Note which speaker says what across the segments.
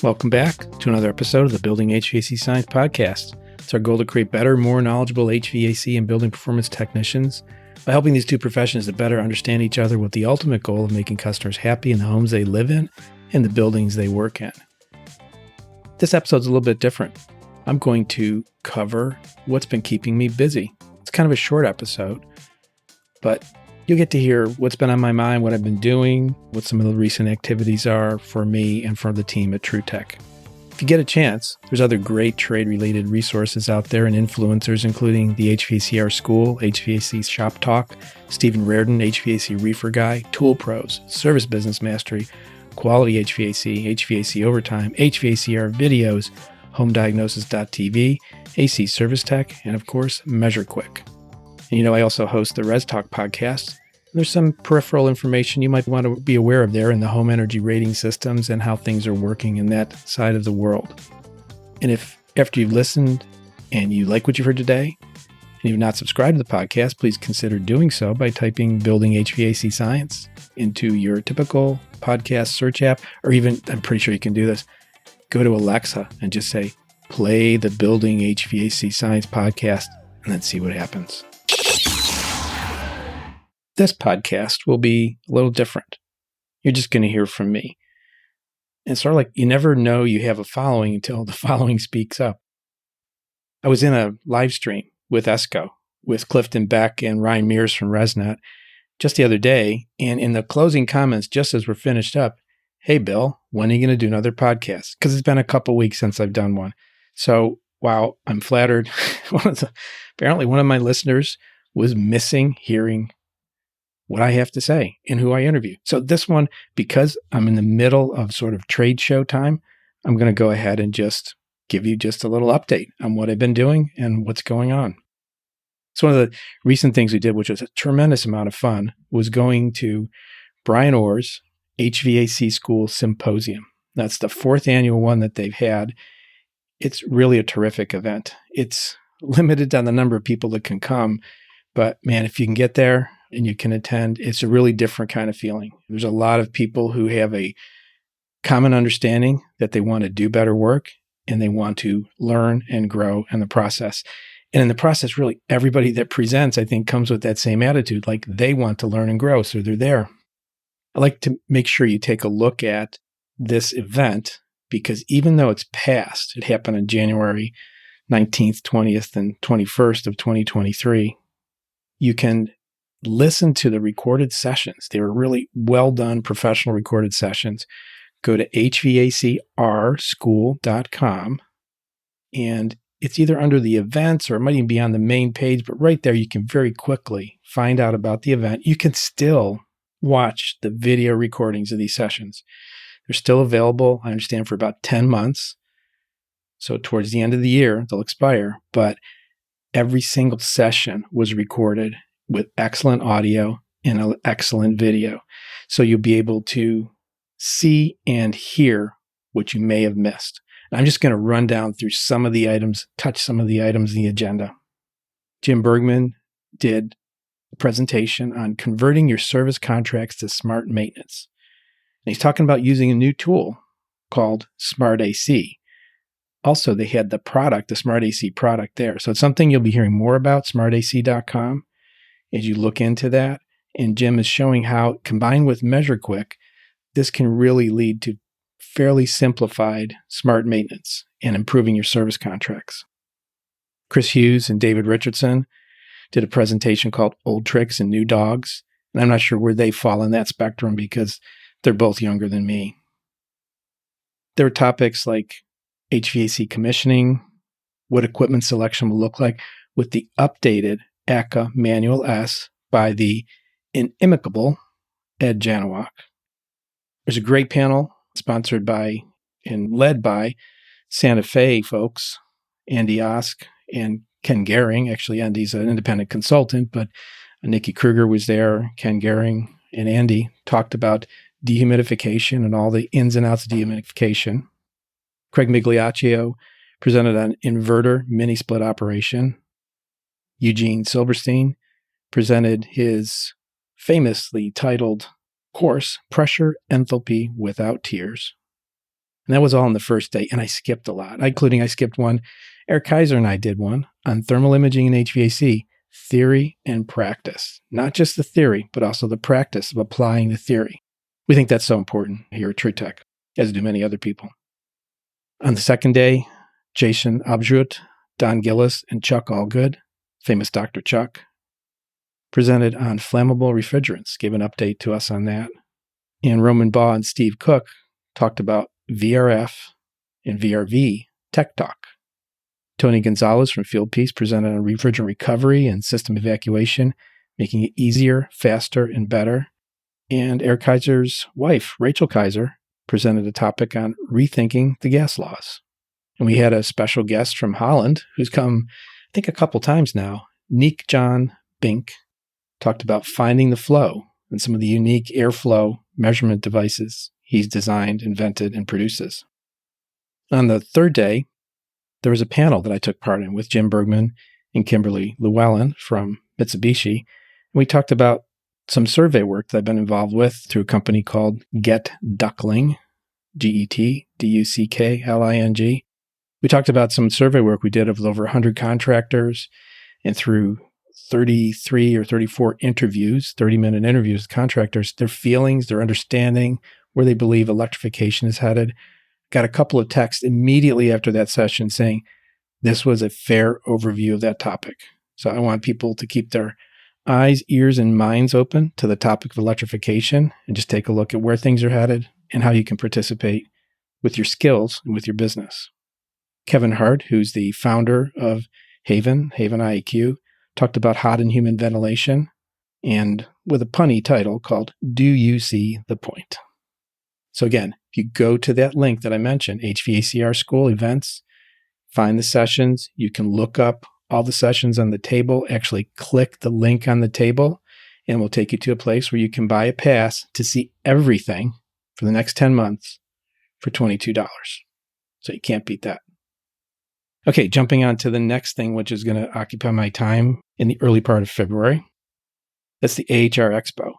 Speaker 1: Welcome back to another episode of the Building HVAC Science Podcast. It's our goal to create better, more knowledgeable HVAC and building performance technicians by helping these two professions to better understand each other with the ultimate goal of making customers happy in the homes they live in and the buildings they work in. This episode's a little bit different. I'm going to cover what's been keeping me busy. It's kind of a short episode, but you'll get to hear what's been on my mind, what I've been doing, what some of the recent activities are for me and for the team at TruTech. If you get a chance, there's other great trade-related resources out there and influencers, including the HVACR School, HVAC Shop Talk, Stephen Reardon, HVAC Reefer Guy, Tool Pros, Service Business Mastery, Quality HVAC, HVAC Overtime, HVACR Videos, HomeDiagnosis.tv, AC Service Tech, and of course, MeasureQuick. And I also host the Res Talk podcast. There's some peripheral information you might want to be aware of there in the home energy rating systems and how things are working in that side of the world. And if after you've listened and you like what you've heard today, and you've not subscribed to the podcast, please consider doing so by typing Building HVAC Science into your typical podcast search app, or even, I'm pretty sure you can do this, go to Alexa and just say, play the Building HVAC Science podcast, and then see what happens. This podcast will be a little different. You're just going to hear from me. And it's sort of like you never know you have a following until the following speaks up. I was in a live stream with ESCO, with Clifton Beck and Ryan Mears from ResNet just the other day. And in the closing comments, just as we're finished up, hey, Bill, when are you going to do another podcast? Because it's been a couple weeks since I've done one. So wow, I'm flattered. Apparently one of my listeners was missing hearing what I have to say and who I interview. So this one, because I'm in the middle of sort of trade show time, I'm going to go ahead and just give you just a little update on what I've been doing and what's going on. So one of the recent things we did, which was a tremendous amount of fun, was going to Brian Orr's HVAC School Symposium. That's the 4th annual one that they've had. It's really a terrific event. It's limited on the number of people that can come, but man, if you can get there and you can attend, it's a really different kind of feeling. There's a lot of people who have a common understanding that they want to do better work and they want to learn and grow in the process. And in the process, really, everybody that presents, I think, comes with that same attitude, like they want to learn and grow, so they're there. I like to make sure you take a look at this event because even though it's past, it happened on January 19th, 20th, and 21st of 2023, you can listen to the recorded sessions. They were really well done, professional recorded sessions. Go to HVACRschool.com and it's either under the events or it might even be on the main page, but right there you can very quickly find out about the event. You can still watch the video recordings of these sessions. They're still available, I understand, for about 10 months. So towards the end of the year, they'll expire, but every single session was recorded with excellent audio and an excellent video. So you'll be able to see and hear what you may have missed. And I'm just going to run down through some of the items, touch some of the items in the agenda. Jim Bergman did a presentation on converting your service contracts to smart maintenance. And he's talking about using a new tool called Smart AC. Also, they had the product, the Smart AC product there. So it's something you'll be hearing more about, smartac.com. As you look into that, and Jim is showing how, combined with MeasureQuick, this can really lead to fairly simplified smart maintenance and improving your service contracts. Chris Hughes and David Richardson did a presentation called Old Tricks and New Dogs, and I'm not sure where they fall in that spectrum because they're both younger than me. There are topics like HVAC commissioning, what equipment selection will look like with the updated AHR Manual S by the inimicable Ed Janowak. There's a great panel sponsored by and led by Santa Fe folks, Andy Osk and Ken Gehring. Actually, Andy's an independent consultant, but Nikki Kruger was there. Ken Gehring and Andy talked about dehumidification and all the ins and outs of dehumidification. Craig Migliaccio presented on inverter mini-split operation. Eugene Silverstein presented his famously titled course, Pressure Enthalpy Without Tears. And that was all on the first day. And I skipped a lot, including I skipped one. Eric Kaiser and I did one on thermal imaging and HVAC, theory and practice. Not just the theory, but also the practice of applying the theory. We think that's so important here at TruTech, as do many other people. On the second day, Jason Abjut, Don Gillis, and Chuck Allgood, famous Dr. Chuck, presented on flammable refrigerants, gave an update to us on that. And Roman Baugh and Steve Cook talked about VRF and VRV Tech Talk. Tony Gonzalez from Fieldpiece presented on refrigerant recovery and system evacuation, making it easier, faster, and better. And Eric Kaiser's wife, Rachel Kaiser, presented a topic on rethinking the gas laws. And we had a special guest from Holland who's come, I think, a couple times now. Nick John Bink talked about finding the flow and some of the unique airflow measurement devices he's designed, invented, and produces. On the third day, there was a panel that I took part in with Jim Bergman and Kimberly Llewellyn from Mitsubishi. And we talked about some survey work that I've been involved with through a company called Get Duckling, GETDUCKLING. We talked about some survey work we did of over 100 contractors, and through 33 or 34 interviews, 30-minute interviews with contractors, their feelings, their understanding, where they believe electrification is headed. Got a couple of texts immediately after that session saying this was a fair overview of that topic. So I want people to keep their eyes, ears, and minds open to the topic of electrification and just take a look at where things are headed and how you can participate with your skills and with your business. Kevin Hart, who's the founder of Haven IEQ, talked about hot and humid ventilation, and with a punny title called Do You See the Point? So again, if you go to that link that I mentioned, HVACR School Events, find the sessions. You can look up all the sessions on the table, actually click the link on the table, and we'll take you to a place where you can buy a pass to see everything for the next 10 months for $22. So you can't beat that. Okay, jumping on to the next thing, which is going to occupy my time in the early part of February. That's the AHR Expo.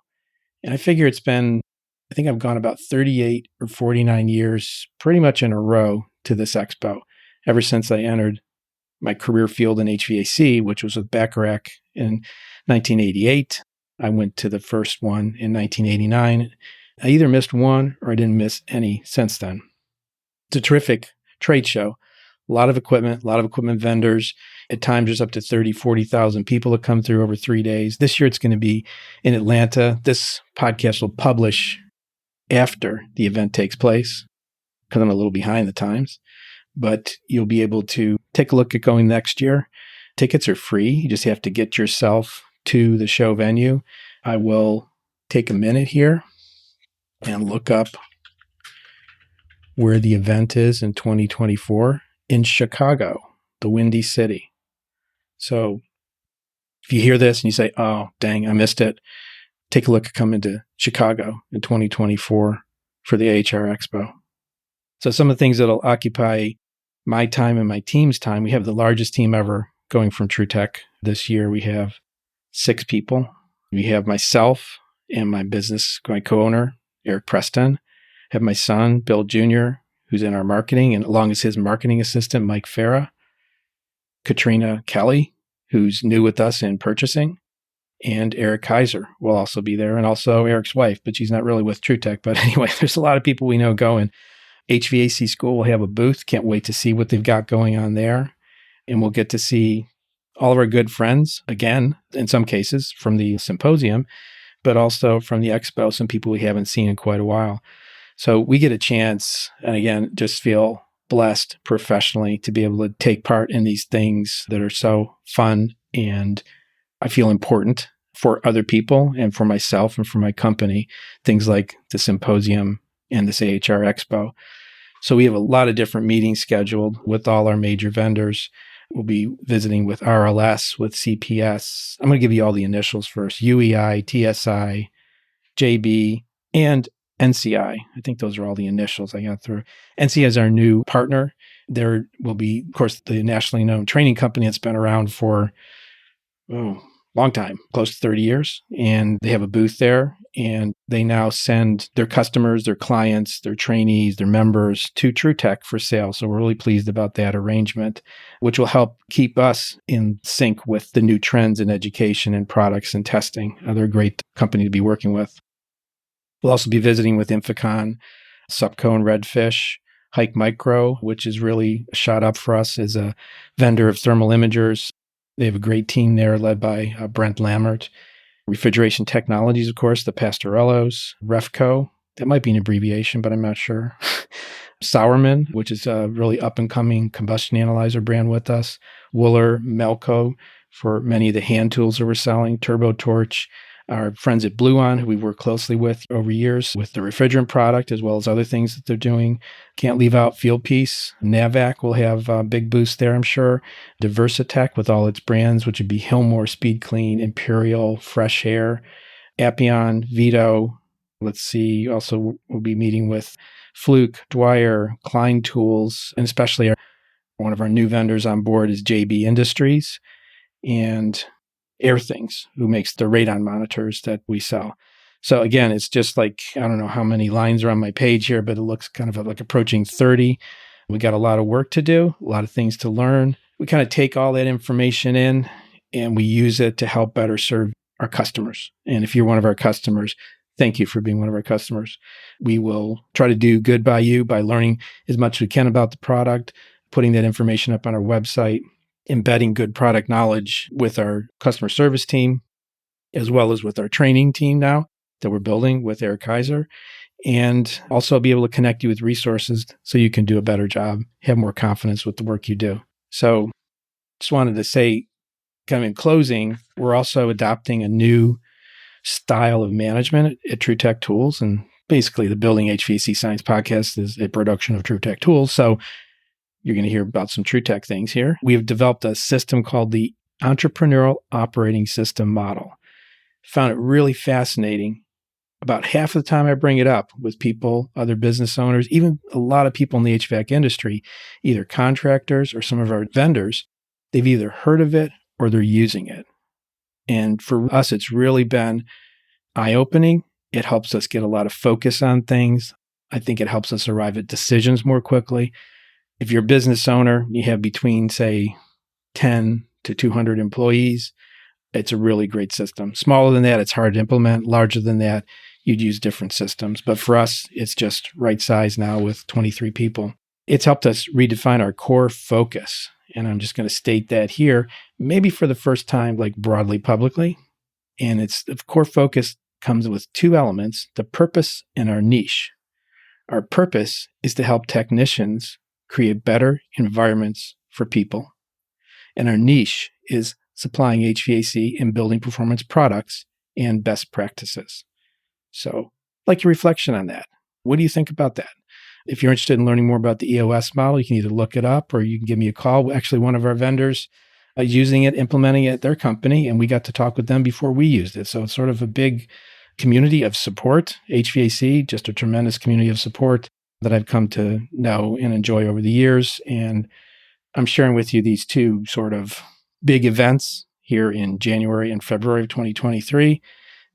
Speaker 1: And I figure I think I've gone about 38 or 49 years pretty much in a row to this expo, ever since I entered my career field in HVAC, which was with Bacharach in 1988. I went to the first one in 1989. I either missed one or I didn't miss any since then. It's a terrific trade show. A lot of equipment vendors. At times, there's up to 30, 40,000 people that come through over 3 days. This year, it's going to be in Atlanta. This podcast will publish after the event takes place because I'm a little behind the times. But you'll be able to take a look at going next year. Tickets are free. You just have to get yourself to the show venue. I will take a minute here and look up where the event is in 2024. In Chicago, the Windy City. So if you hear this and you say, oh, dang, I missed it, take a look at coming to Chicago in 2024 for the AHR Expo. So some of the things that will occupy my time and my team's time, we have the largest team ever going from TruTech. This year we have 6 people. We have myself and my co-owner, Eric Preston. I have my son, Bill Jr., who's in our marketing, and along as his marketing assistant, Mike Farah, Katrina Kelly, who's new with us in purchasing, and Eric Kaiser will also be there, and also Eric's wife, but she's not really with TruTech. But anyway, there's a lot of people we know going. HVAC School will have a booth. Can't wait to see what they've got going on there. And we'll get to see all of our good friends, again, in some cases, from the symposium, but also from the expo, some people we haven't seen in quite a while. So we get a chance, and again, just feel blessed professionally to be able to take part in these things that are so fun, and I feel important for other people and for myself and for my company, things like the symposium and this AHR Expo. So we have a lot of different meetings scheduled with all our major vendors. We'll be visiting with RLS, with CPS. I'm going to give you all the initials first: UEI, TSI, JB, and NCI. I think those are all the initials I got through. NCI is our new partner. There will be, of course, the nationally known training company that's been around for long time, close to 30 years. And they have a booth there. And they now send their customers, their clients, their trainees, their members to TruTech for sale. So we're really pleased about that arrangement, which will help keep us in sync with the new trends in education and products and testing. They're a great company to be working with. We'll also be visiting with Inficon, Supco and Redfish, Hike Micro, which is really shot up for us as a vendor of thermal imagers. They have a great team there led by Brent Lammert. Refrigeration Technologies, of course, the Pastorellos, Refco, that might be an abbreviation, but I'm not sure. Sauerman, which is a really up-and-coming combustion analyzer brand with us. Wooler, Melco, for many of the hand tools that we're selling. TurboTorch, our friends at Bluon, who we work closely with over years with the refrigerant product, as well as other things that they're doing. Can't leave out Fieldpiece. Navac will have a big boost there, I'm sure. Diversitech with all its brands, which would be Hillmore, Speed Clean, Imperial, Fresh Air, Appion, Vito. Let's see. Also, we'll be meeting with Fluke, Dwyer, Klein Tools, and especially one of our new vendors on board is JB Industries and Airthings, who makes the radon monitors that we sell. So again, it's just like, I don't know how many lines are on my page here, but it looks kind of like approaching 30. We got a lot of work to do, a lot of things to learn. We kind of take all that information in and we use it to help better serve our customers. And if you're one of our customers, thank you for being one of our customers. We will try to do good by you by learning as much as we can about the product, putting that information up on our website, embedding good product knowledge with our customer service team, as well as with our training team now that we're building with Eric Kaiser, and also be able to connect you with resources so you can do a better job, have more confidence with the work you do. So just wanted to say, kind of in closing, we're also adopting a new style of management at TruTech Tools. And basically the Building HVAC Science podcast is a production of TruTech Tools. So you're going to hear about some TruTech things here. We have developed a system called the Entrepreneurial Operating System Model. Found it really fascinating. About half of the time I bring it up with people, other business owners, even a lot of people in the HVAC industry, either contractors or some of our vendors, they've either heard of it or they're using it. And for us, it's really been eye-opening. It helps us get a lot of focus on things. I think it helps us arrive at decisions more quickly. If you're a business owner, you have between, say, 10 to 200 employees, it's a really great system. Smaller than that, it's hard to implement. Larger than that, you'd use different systems. But for us, it's just right size now with 23 people. It's helped us redefine our core focus. And I'm just going to state that here, maybe for the first time, like broadly publicly. And it's the core focus comes with two elements, the purpose and our niche. Our purpose is to help technicians create better environments for people. And our niche is supplying HVAC and building performance products and best practices. So, like your reflection on that. What do you think about that? If you're interested in learning more about the EOS model, you can either look it up or you can give me a call. Actually, one of our vendors is using it, implementing it at their company, and we got to talk with them before we used it. So it's sort of a big community of support. HVAC, just a tremendous community of support that I've come to know and enjoy over the years. And I'm sharing with you these two sort of big events here in January and February of 2023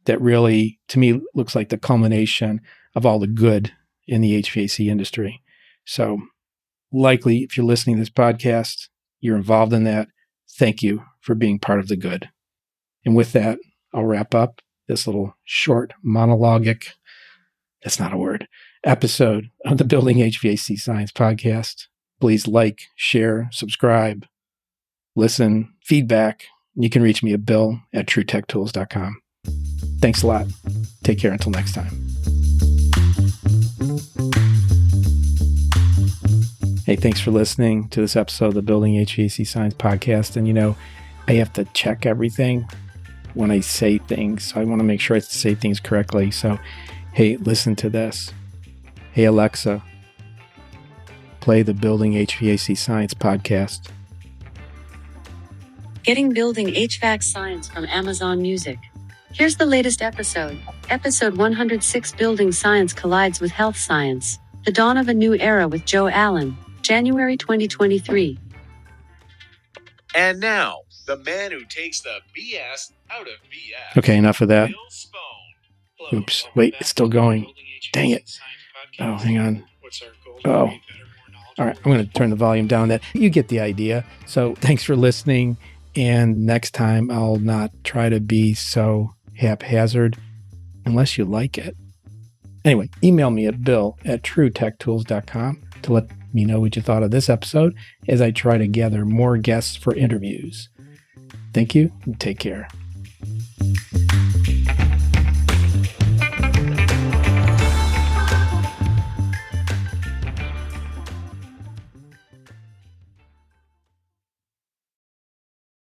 Speaker 1: that really, to me, looks like the culmination of all the good in the HVAC industry. So likely, if you're listening to this podcast, you're involved in that. Thank you for being part of the good. And with that, I'll wrap up this little short monologic, that's not a word, episode of the Building HVAC Science podcast. Please like, share, subscribe, listen, feedback. You can reach me at bill@TruTechTools.com. Thanks a lot. Take care until next time. Hey, thanks for listening to this episode of the Building HVAC Science podcast. And, I have to check everything when I say things. So I want to make sure I say things correctly. So, hey, listen to this. Hey, Alexa, play the Building HVAC Science podcast.
Speaker 2: Getting Building HVAC Science from Amazon Music. Here's the latest episode. Episode 106, Building Science Collides with Health Science. The Dawn of a New Era with Joe Allen. January 2023.
Speaker 3: And now, The man who takes the BS out of BS.
Speaker 1: Okay, enough of that.
Speaker 3: Bill Spohn. Hello,
Speaker 1: Oops.
Speaker 3: welcome
Speaker 1: Wait,
Speaker 3: back
Speaker 1: it's still
Speaker 3: to the
Speaker 1: going.
Speaker 3: Building HVAC
Speaker 1: Dang it.
Speaker 3: Science
Speaker 1: Oh,
Speaker 3: Podcast.
Speaker 1: hang on.
Speaker 3: What's our goal?
Speaker 1: Oh.
Speaker 3: To be better, more knowledgeable.
Speaker 1: All right, I'm going to turn the volume down. That you get the idea. So thanks for listening. And next time I'll not try to be so haphazard unless you like it. Anyway, email me at bill@TruTechTools.com to let me know what you thought of this episode as I try to gather more guests for interviews. Thank you and take care.